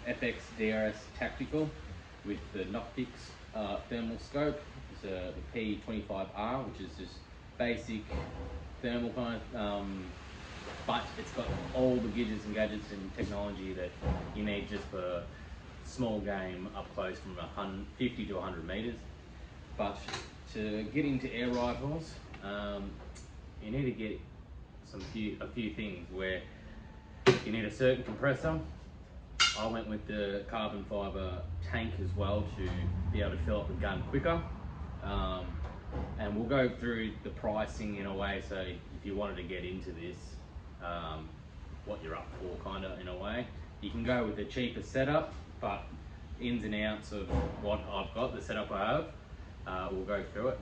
FX DRS Tactical with the Nocpix thermal scope. It's the P25R, which is just basic thermal kind of, but it's got all the gadgets and technology that you need just for small game up close from 50 to 100 meters. But to get into air rifles, you need to get a few things where you need a certain compressor. I went with the carbon fiber tank as well to be able to fill up the gun quicker. And we'll go through the pricing in a way, so if you wanted to get into this, what you're up for kind of in a way. You can go with the cheapest setup, but ins and outs of what I've got, the setup I have, we'll go through it.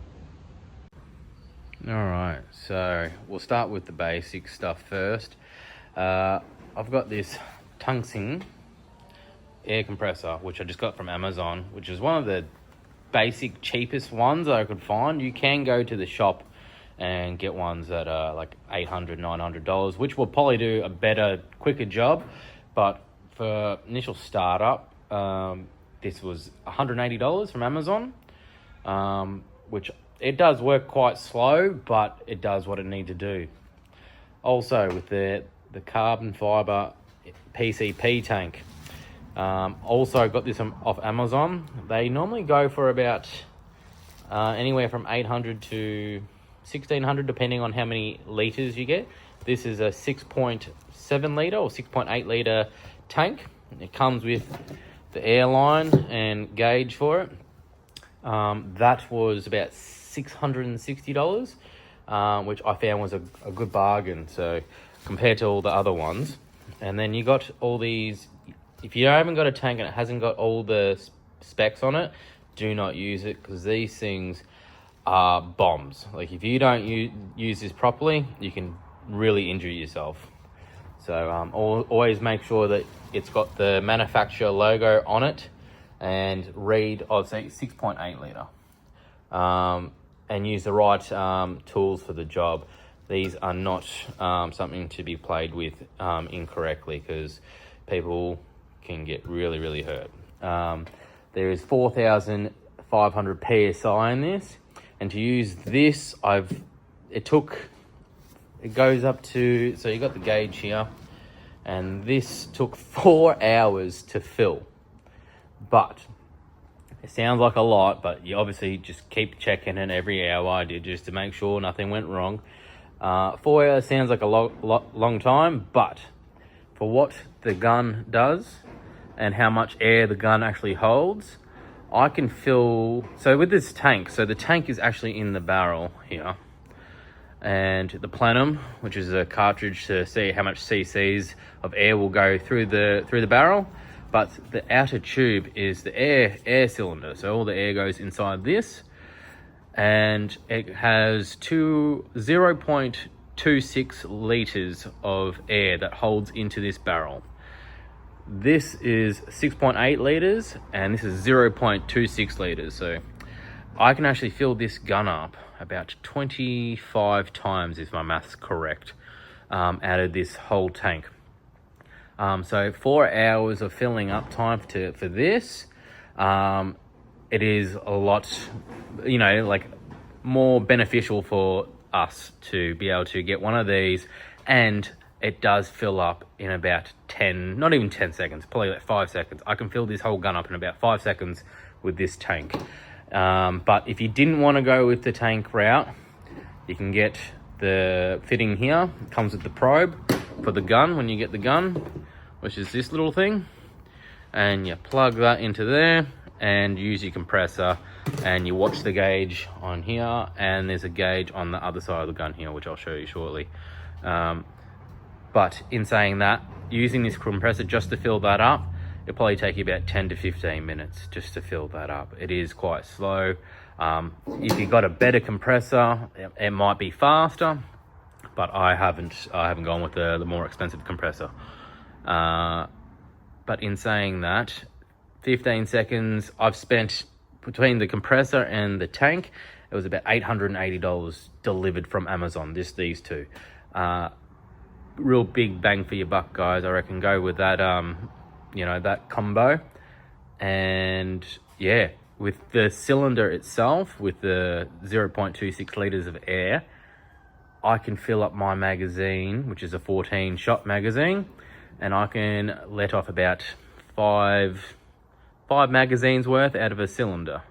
Alright, so we'll start with the basic stuff first. I've got this Tuxing air compressor, which I just got from Amazon, which is one of the basic cheapest ones I could find. You can go to the shop and get ones that are like $800, $900, which will probably do a better, quicker job. But for initial startup, this was $180 from Amazon, which it does work quite slow, but it does what it needs to do. Also with the carbon fiber PCP tank, also got this off Amazon. They normally go for about anywhere from 800 to 1600 depending on how many liters you get. This is a 6.7 liter or 6.8 liter tank. It comes with the airline and gauge for it. That was about $660, which I found was a good bargain, so compared to all the other ones. And then you got all these. If you haven't got a tank and it hasn't got all the specs on it, do not use it, because these things are bombs. Like if you don't use this properly, you can really injure yourself. So always make sure that it's got the manufacturer logo on it and read, I'd say 6.8 liter. And use the right tools for the job. These are not something to be played with incorrectly, because people can get really hurt. There is 4,500 PSI in this, and to use this, it goes up to, so you got the gauge here, and this took 4 hours to fill. But it sounds like a lot, but you obviously just keep checking it every hour. I did, just to make sure nothing went wrong. 4 hours sounds like a long time, but for what the gun does and how much air the gun actually holds, I can fill. So with this tank, so the tank is actually in the barrel here, and the plenum, which is a cartridge to see how much cc's of air will go through the barrel. But the outer tube is the air cylinder, so all the air goes inside this, and it has 0.26 liters of air that holds into this barrel. This is 6.8 liters, and this is 0.26 liters. So I can actually fill this gun up about 25 times, if my math's correct, out of this whole tank. So 4 hours of filling up time for this. It is a lot, like more beneficial for us to be able to get one of these, and it does fill up in about 10, not even 10 seconds, probably like 5 seconds. I can fill this whole gun up in about 5 seconds with this tank. But if you didn't want to go with the tank route, you can get the fitting here. It comes with the probe for the gun when you get the gun, which is this little thing, and you plug that into there and use your compressor, and you watch the gauge on here, and there's a gauge on the other side of the gun here, which I'll show you shortly. But in saying that, using this compressor just to fill that up, it'll probably take you about 10 to 15 minutes just to fill that up. It is quite slow. If you've got a better compressor, it might be faster, but I haven't gone with the more expensive compressor. But in saying that, 15 seconds, I've spent between the compressor and the tank, it was about $880 delivered from Amazon, these two. Real big bang for your buck, guys. I reckon go with that you know, that combo. And yeah, with the cylinder itself, with the 0.26 liters of air, I can fill up my magazine, which is a 14 shot magazine, and I can let off about five magazines worth out of a cylinder.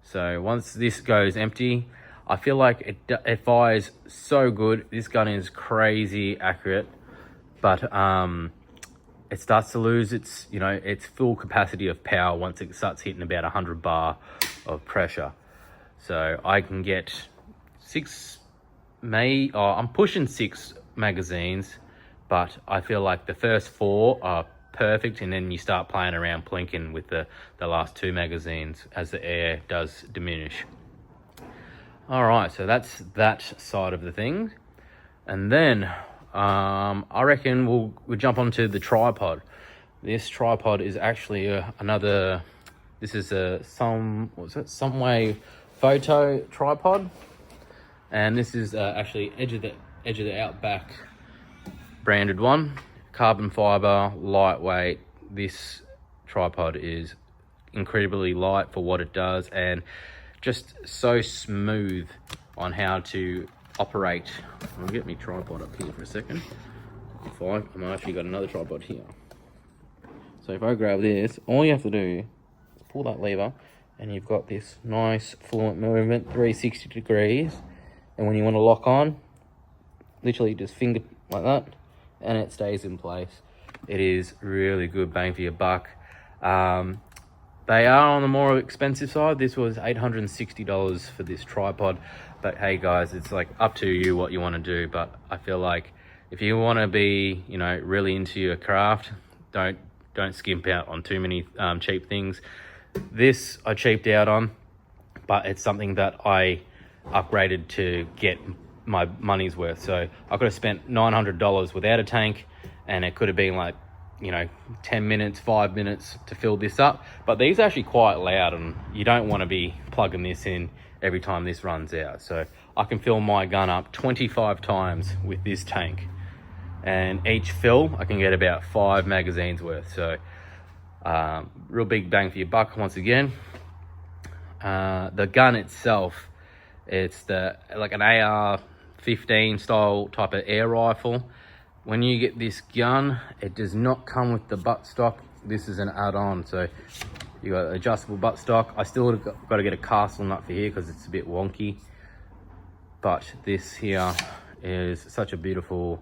So once this goes empty, I feel like it fires so good. This gun is crazy accurate, but it starts to lose its, you know, its full capacity of power once it starts hitting about 100 bar of pressure. So I can get I'm pushing 6 magazines, but I feel like the first 4 are perfect, and then you start playing around plinking with the last 2 magazines as the air does diminish. All right, so that's that side of the thing. And then I reckon we'll jump onto the tripod. This tripod is actually this is a sunwayfoto tripod, and this is actually edge of the Outback branded one, carbon fiber, lightweight. This tripod is incredibly light for what it does, and just so smooth on how to operate. I'll get my tripod up here for a second. I've actually got another tripod here. So if I grab this, all you have to do is pull that lever, and you've got this nice fluent movement, 360 degrees. And when you want to lock on, literally just finger like that, and it stays in place. It is really good bang for your buck. They are on the more expensive side. This was $860 for this tripod. But hey guys, it's like up to you what you want to do. But I feel like if you want to be, you know, really into your craft, don't skimp out on too many cheap things. This I cheaped out on, but it's something that I upgraded to get my money's worth. So I could have spent $900 without a tank, and it could have been like, you know, 10 minutes, 5 minutes to fill this up. But these are actually quite loud, and you don't want to be plugging this in every time this runs out. So I can fill my gun up 25 times with this tank, and each fill I can get about 5 magazines worth. So real big bang for your buck once again. The gun itself, it's like an AR-15 style type of air rifle. When you get this gun, it does not come with the buttstock. This is an add-on, so you got adjustable buttstock. I still got to get a castle nut for here because it's a bit wonky. But this here is such a beautiful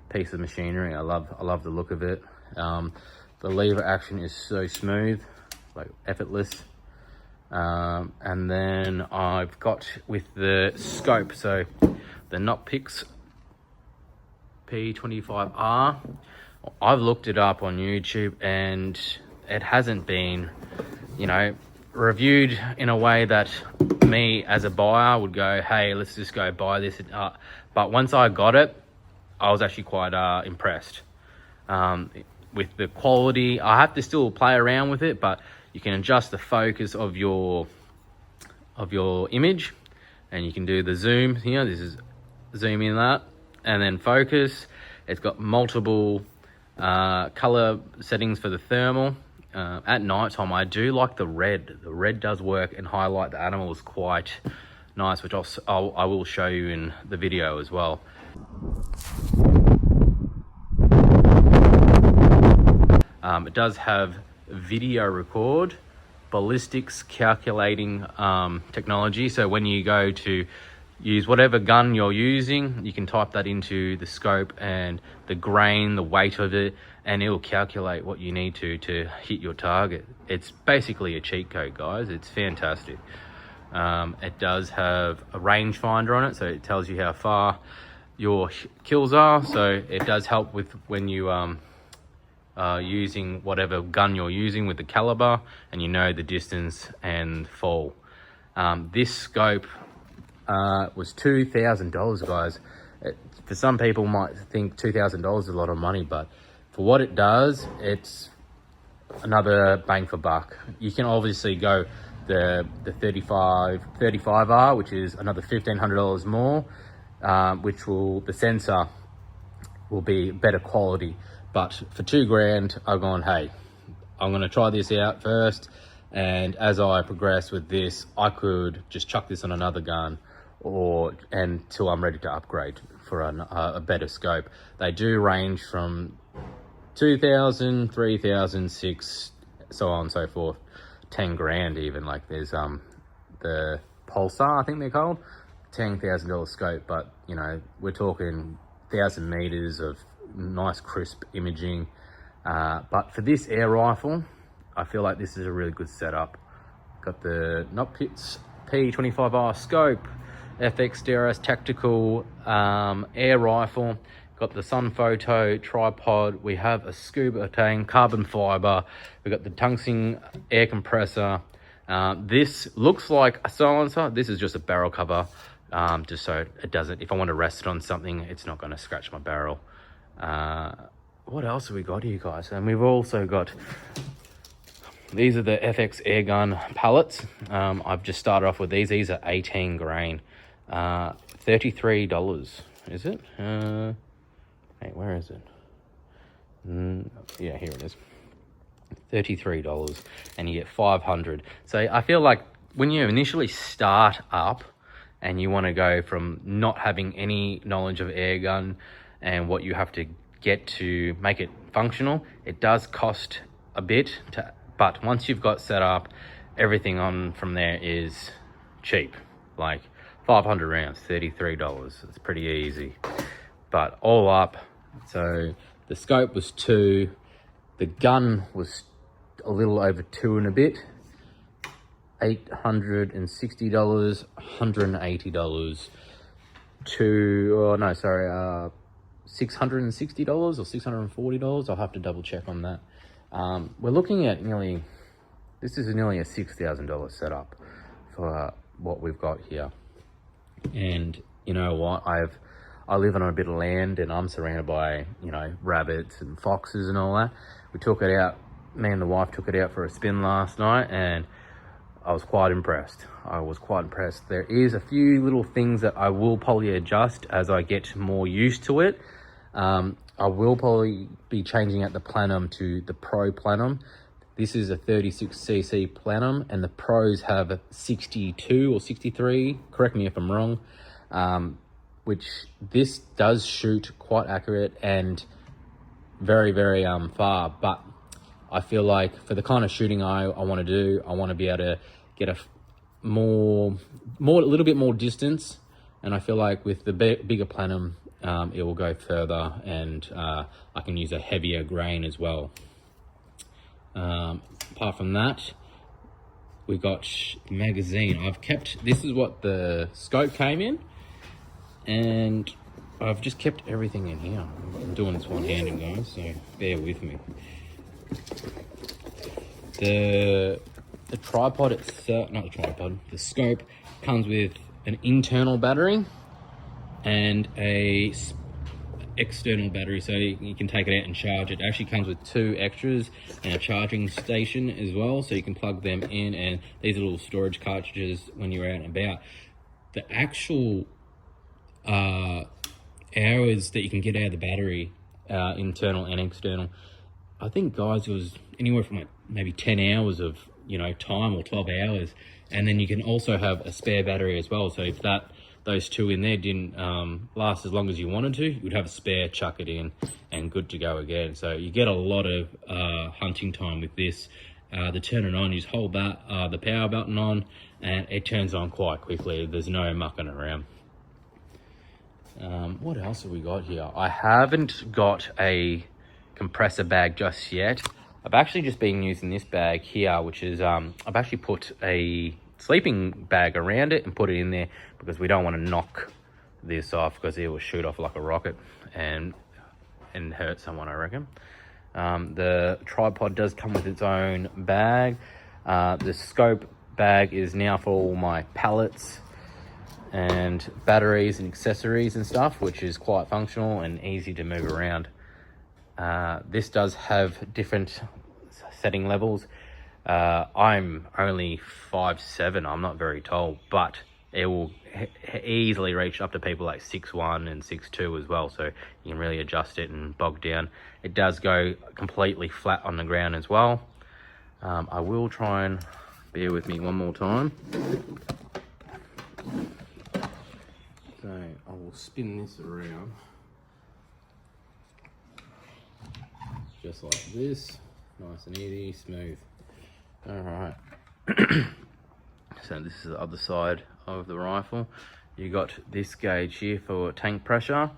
piece of machinery. I love the look of it. The lever action is so smooth, like effortless. And then I've got with the scope, so the Nocpix P25R. I've looked it up on YouTube, and it hasn't been, you know, reviewed in a way that me as a buyer would go, hey, let's just go buy this. But once I got it, I was actually quite impressed with the quality. I have to still play around with it, but you can adjust the focus of your image, and you can do the zoom here. This is zoom in that, and then focus. It's got multiple color settings for the thermal. At night time, I do like the red. The red does work and highlight the animals quite nice, which I will show you in the video as well. It does have video record, ballistics calculating technology. So when you go to use whatever gun you're using, you can type that into the scope and the grain, the weight of it, and it will calculate what you need to hit your target. It's basically a cheat code, guys. It's fantastic. It does have a rangefinder on it, so it tells you how far your kills are. So it does help with when you using whatever gun you're using with the caliber, and you know the distance and fall. This scope was $2,000, guys. For some people might think $2,000 is a lot of money, but for what it does, it's another bang for buck. You can obviously go the 35R, which is another $1,500 more, which the sensor will be better quality. But for $2,000, I've gone, hey, I'm going to try this out first, and as I progress with this, I could just chuck this on another gun until I'm ready to upgrade for a better scope. They do range from 2,000, 3,000, 6, so on and so forth, 10 grand even. Like there's the Pulsar, I think they're called, $10,000 scope, but you know, we're talking 1,000 meters of nice crisp imaging. But for this air rifle, I feel like this is a really good setup. Got the Nocpix P25R scope, FX DRS tactical air rifle. Got the sunwayfoto tripod. We have a scuba tank, carbon fiber. We got the Tuxing air compressor. This looks like a silencer. This is just a barrel cover, just so it doesn't, if I want to rest it on something, it's not going to scratch my barrel. What else have we got here, guys? And we've also got, these are the FX airgun pellets. I've just started off with these. These are 18 grain, $33. Is it? Hey, where is it? Yeah, here it is. $33, and you get 500. So I feel like when you initially start up and you want to go from not having any knowledge of air gun and what you have to get to make it functional, it does cost a bit, but once you've got set up, everything on from there is cheap. Like 500 rounds, $33. It's pretty easy. But all up, so the scope was 2, the gun was a little over 2 and a bit, $860, $180 $660 or $640. I'll have to double check on that. We're looking at this is nearly a $6,000 setup for what we've got here. And you know what, I live on a bit of land and I'm surrounded by, you know, rabbits and foxes and all that. We took it out, me and the wife took it out for a spin last night, and I was quite impressed. There is a few little things that I will probably adjust as I get more used to it. I will probably be changing out the plenum to the Pro plenum. This is a 36cc plenum, and the Pros have a 62 or 63, correct me if I'm wrong, which this does shoot quite accurate and very, very far. But I feel like for the kind of shooting I want to do, I want to be able to get a little bit more distance. And I feel like with the bigger plenum, it will go further, and I can use a heavier grain as well. Apart from that, we got magazine. This is what the scope came in, and I've just kept everything in here. I'm doing this one-handed, guys, so bear with me. The tripod itself, not the tripod, the scope comes with an internal battery and a external battery, so you can take it out and charge it. It actually comes with 2 extras and a charging station as well, so you can plug them in, and these are little storage cartridges when you're out and about. The actual hours that you can get out of the battery, internal and external, I think, guys, it was anywhere from like maybe 10 hours of, you know, time, or 12 hours. And then you can also have a spare battery as well. So if those 2 in there didn't last as long as you wanted to, you'd have a spare, chuck it in, and good to go again. So you get a lot of hunting time with this. To turn it on, you just hold that the power button on, and it turns on quite quickly. There's no mucking around. What else have we got here? I haven't got a compressor bag just yet. I've actually just been using this bag here, which is I've actually put a sleeping bag around it and put it in there because we don't want to knock this off, because it will shoot off like a rocket and hurt someone, I reckon. The tripod does come with its own bag. The scope bag is now for all my pellets and batteries and accessories and stuff, which is quite functional and easy to move around. This does have different setting levels. I'm only 5'7", I'm not very tall, but it will easily reach up to people like 6'1" and 6'2" as well, so you can really adjust it and bog down. It does go completely flat on the ground as well. I will try and bear with me one more time. So I will spin this around just like this, nice and easy, smooth. All right. So this is the other side of the rifle. You got this gauge here for tank pressure,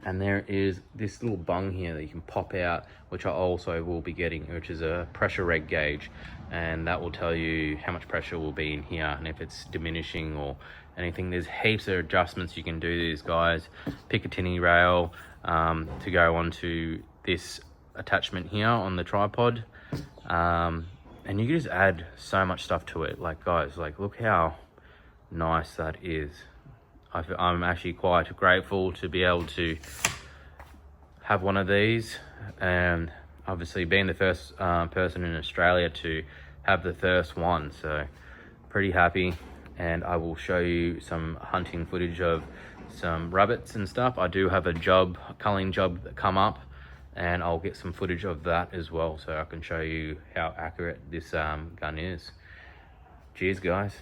and there is this little bung here that you can pop out, which I also will be getting, which is a pressure reg gauge, and that will tell you how much pressure will be in here and if it's diminishing or anything. There's heaps of adjustments you can do to these guys. Picatinny rail to go onto this attachment here on the tripod, and you can just add so much stuff to it. Like, guys, like, look how nice that is. I'm actually quite grateful to be able to have one of these, and obviously being the first person in Australia to have the first one, so pretty happy. And I will show you some hunting footage of some rabbits and stuff. I do have a culling job come up, and I'll get some footage of that as well, so I can show you how accurate this gun is. Cheers, guys.